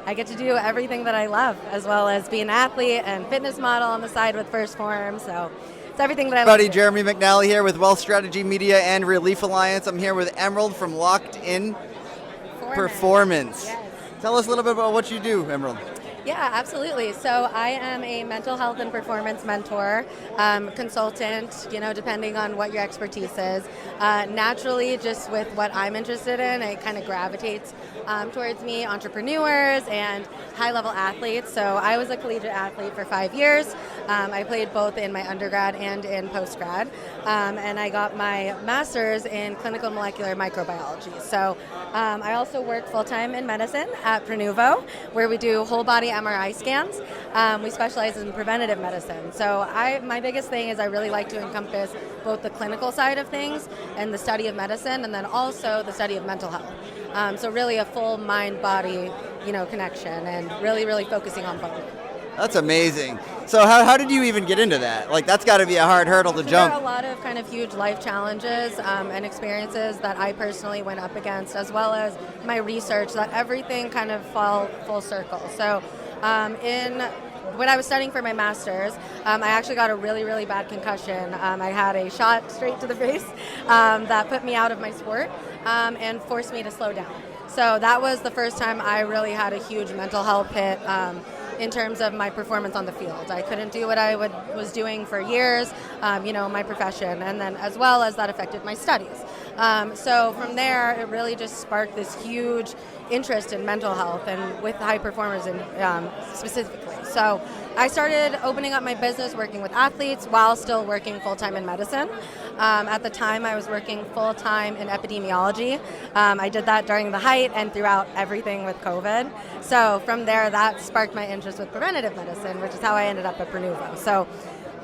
I get to do everything that I love, as well as be an athlete and fitness model on the side with First Form. So it's everything that I love. Buddy, Jeremy McNally here with Wealth Strategy Media and Relief Alliance. I'm here with Emerald from Locked In Performance. Yes. Tell us a little bit about what you do, Emerald. Yeah, absolutely. So I am a mental health and performance mentor, consultant, depending on what your expertise is. Naturally, just with what I'm interested in, it kind of gravitates towards me, entrepreneurs and high-level athletes. So I was a collegiate athlete for 5 years. I played both in my undergrad and in postgrad. And I got my master's in clinical molecular microbiology. So I also work full-time in medicine at Prenuvo, where we do whole body MRI scans. We specialize in preventative medicine. So my biggest thing is I really like to encompass both the clinical side of things and the study of medicine, and then also the study of mental health. So really a full mind-body, connection, and really, really focusing on both. That's amazing. So how did you even get into that? Like, that's got to be a hard hurdle to jump. There are a lot of kind of huge life challenges and experiences that I personally went up against, as well as my research, that everything kind of fall full circle. So when I was studying for my master's, I actually got a really, really bad concussion. I had a shot straight to the face that put me out of my sport and forced me to slow down. So that was the first time I really had a huge mental health hit in terms of my performance on the field. I couldn't do what I was doing for years, my profession, and then as well as that affected my studies. So from there, it really just sparked this huge interest in mental health and with high performers specifically. So I started opening up my business working with athletes while still working full-time in medicine. At the time, I was working full-time in epidemiology. I did that during the height and throughout everything with COVID. So from there, that sparked my interest with preventative medicine, which is how I ended up at Prenuvo. So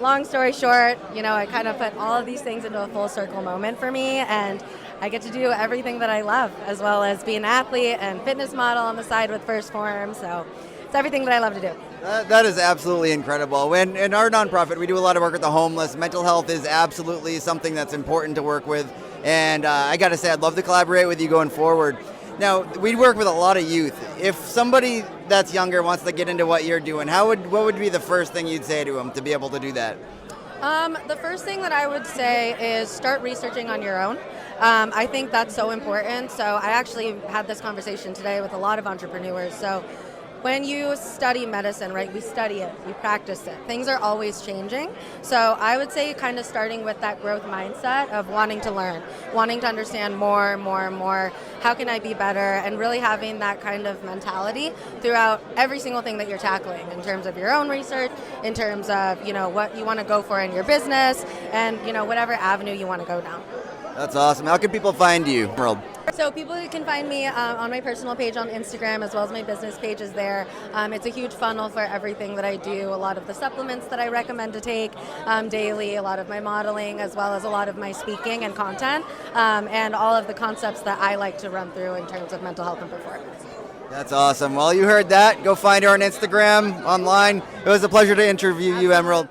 long story short, I kind of put all of these things into a full circle moment for me, and I get to do everything that I love, as well as be an athlete and fitness model on the side with First Form. So it's everything that I love to do. That is absolutely incredible. In our nonprofit, we do a lot of work with the homeless. Mental health is absolutely something that's important to work with. And I got to say, I'd love to collaborate with you going forward. Now, we work with a lot of youth. If somebody that's younger wants to get into what you're doing, what would be the first thing you'd say to them to be able to do that? The first thing that I would say is start researching on your own. I think that's so important. So I actually had this conversation today with a lot of entrepreneurs. So when you study medicine, right, we study it, we practice it. Things are always changing. So I would say kind of starting with that growth mindset of wanting to learn, wanting to understand more. How can I be better? And really having that kind of mentality throughout every single thing that you're tackling in terms of your own research, in terms of, what you want to go for in your business, and, whatever avenue you want to go down. That's awesome. How can people find you, Emerald? So people can find me on my personal page on Instagram, as well as my business page is there. It's a huge funnel for everything that I do, a lot of the supplements that I recommend to take daily, a lot of my modeling, as well as a lot of my speaking and content, and all of the concepts that I like to run through in terms of mental health and performance. That's awesome. Well, you heard that. Go find her on Instagram, online. It was a pleasure to interview you, Emerald.